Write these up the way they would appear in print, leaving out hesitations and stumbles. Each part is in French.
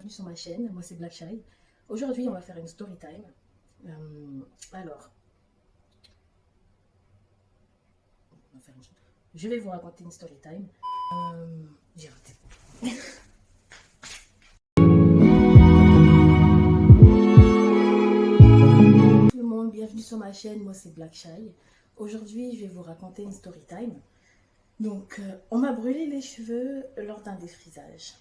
Bienvenue sur ma chaîne, moi c'est Black Shy. Aujourd'hui on va faire une story time. Alors, on va faire je vais vous raconter une story time. J'ai raté. Tout le monde, bienvenue sur ma chaîne, moi c'est Black Shy. Aujourd'hui je vais vous raconter une story time. Donc on m'a brûlé les cheveux lors d'un défrisage.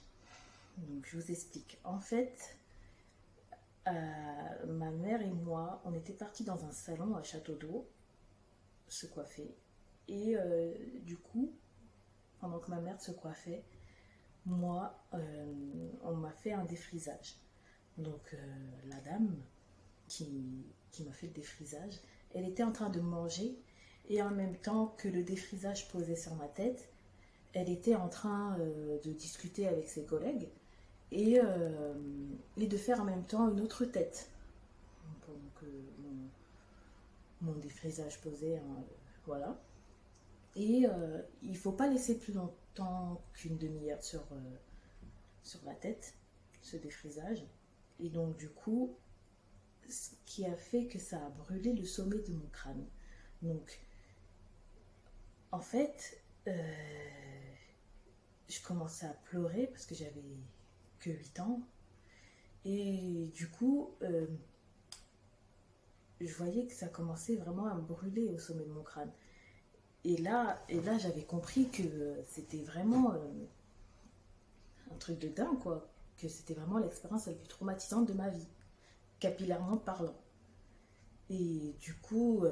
Donc je vous explique. En fait, ma mère et moi, on était partis dans un salon à Château d'Eau se coiffer. Et du coup, pendant que ma mère se coiffait, moi, on m'a fait un défrisage. Donc la dame qui m'a fait le défrisage, elle était en train de manger et en même temps que le défrisage posait sur ma tête, elle était en train de discuter avec ses collègues et de faire en même temps une autre tête. Pendant que mon défrisage posait, hein, voilà. Et il ne faut pas laisser plus longtemps qu'une demi-heure sur la tête, ce défrisage. Et donc du coup, ce qui a fait que ça a brûlé le sommet de mon crâne. Donc en fait, je commençais à pleurer parce que j'avais que 8 ans. Et du coup, je voyais que ça commençait vraiment à me brûler au sommet de mon crâne. Et là j'avais compris que c'était vraiment un truc de dingue, quoi. Que c'était vraiment l'expérience la plus traumatisante de ma vie, capillairement parlant. Et du coup,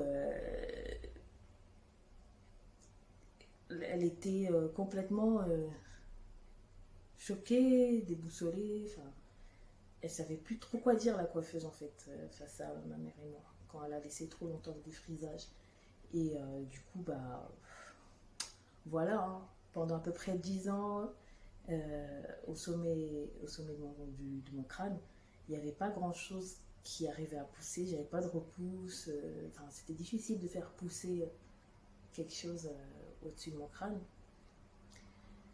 elle était complètement choquée, déboussolée. Enfin, elle savait plus trop quoi dire, la coiffeuse, en fait, face à ma mère et moi, quand elle a laissé trop longtemps le défrisage. Et du coup, bah, voilà, hein, pendant à peu près 10 ans, au sommet de mon crâne, il n'y avait pas grand-chose qui arrivait à pousser, j'avais pas de repousse, enfin, c'était difficile de faire pousser quelque chose au-dessus de mon crâne.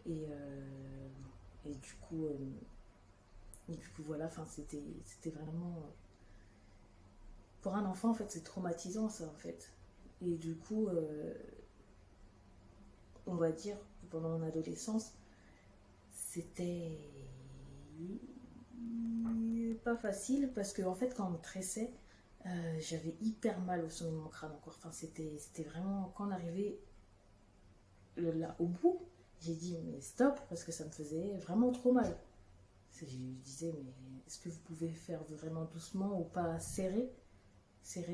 Et, et du coup voilà, enfin, c'était vraiment... Pour un enfant, en fait, c'est traumatisant, ça, en fait. Et du coup, on va dire, pendant mon adolescence, c'était pas facile parce que en fait quand on me tressait, j'avais hyper mal au sommet de mon crâne encore. Enfin c'était vraiment quand on arrivait là au bout, j'ai dit mais stop parce que ça me faisait vraiment trop mal. Je disais mais est-ce que vous pouvez faire vraiment doucement ou pas serrer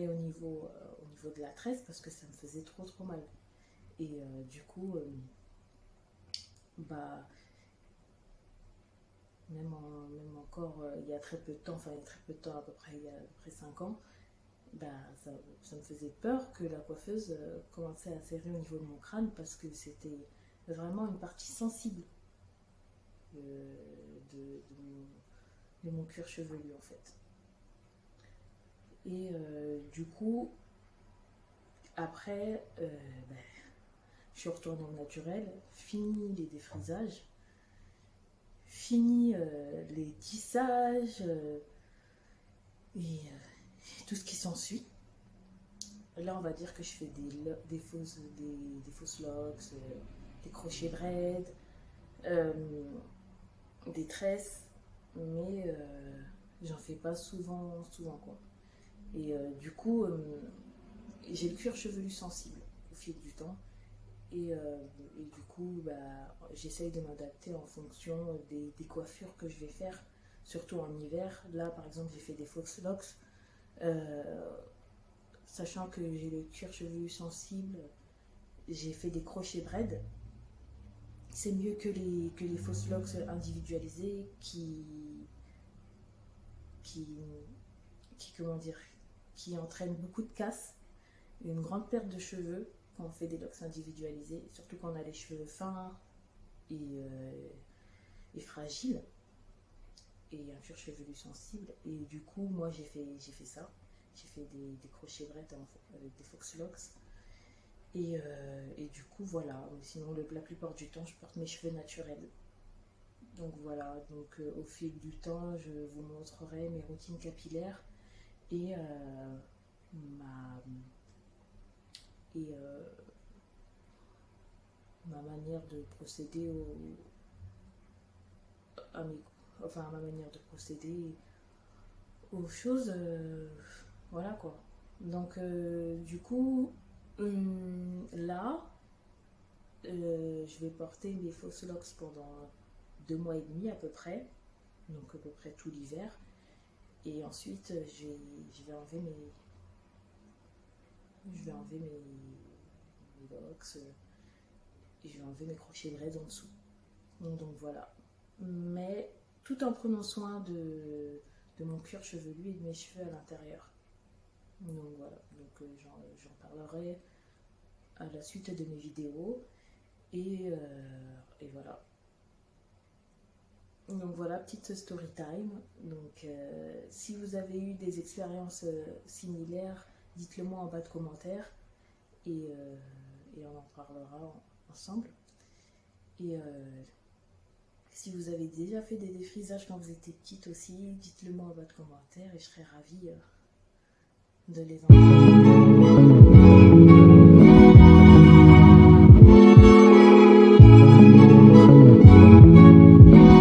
au niveau de la tresse parce que ça me faisait trop mal. Et du coup bah même encore il y a très peu de temps, enfin il y a très peu de temps, à peu près il y a à peu près 5 ans, bah, ça me faisait peur que la coiffeuse commençait à serrer au niveau de mon crâne parce que c'était vraiment une partie sensible de mon cuir chevelu en fait. Et du coup, après, bah, je suis retournée au naturel, fini les défrisages, fini les tissages et tout ce qui s'ensuit. Là, on va dire que je fais des fausses locks, des crochets braids, euh, des tresses, mais j'en fais pas souvent quoi. Et du coup, j'ai le cuir chevelu sensible au fil du temps. Et du coup, bah, j'essaye de m'adapter en fonction des coiffures que je vais faire, surtout en hiver. Là, par exemple, j'ai fait des Fox Locks. Euh, Sachant que j'ai le cuir chevelu sensible, j'ai fait des crochets braids. C'est mieux que les fausses locks individualisées qui, comment dire, qui entraînent beaucoup de casse, une grande perte de cheveux quand on fait des locks individualisés, surtout quand on a les cheveux fins et fragiles et un cuir chevelu sensible. Et du coup, moi j'ai fait ça. J'ai fait des crochets braids avec des Fox Locks. Et du coup, voilà. Sinon, la plupart du temps, je porte mes cheveux naturels. Donc voilà, donc au fil du temps, je vous montrerai mes routines capillaires et ma, et, ma manière de procéder à mes, enfin ma manière de procéder aux choses, voilà quoi. Donc du coup, là, je vais porter mes fausses locks pendant 2 mois et demi à peu près, donc à peu près tout l'hiver. Et ensuite, je vais enlever mes locks et je vais enlever mes crochets braids en dessous. Donc voilà. Mais tout en prenant soin de mon cuir chevelu et de mes cheveux à l'intérieur. Donc voilà. Donc j'en parlerai à la suite de mes vidéos. Et voilà. Donc voilà, petite story time. Donc si vous avez eu des expériences similaires, dites-le moi en bas de commentaires et on en parlera ensemble. Et si vous avez déjà fait des défrisages quand vous étiez petite aussi, dites-le moi en bas de commentaires et je serai ravie de les entendre.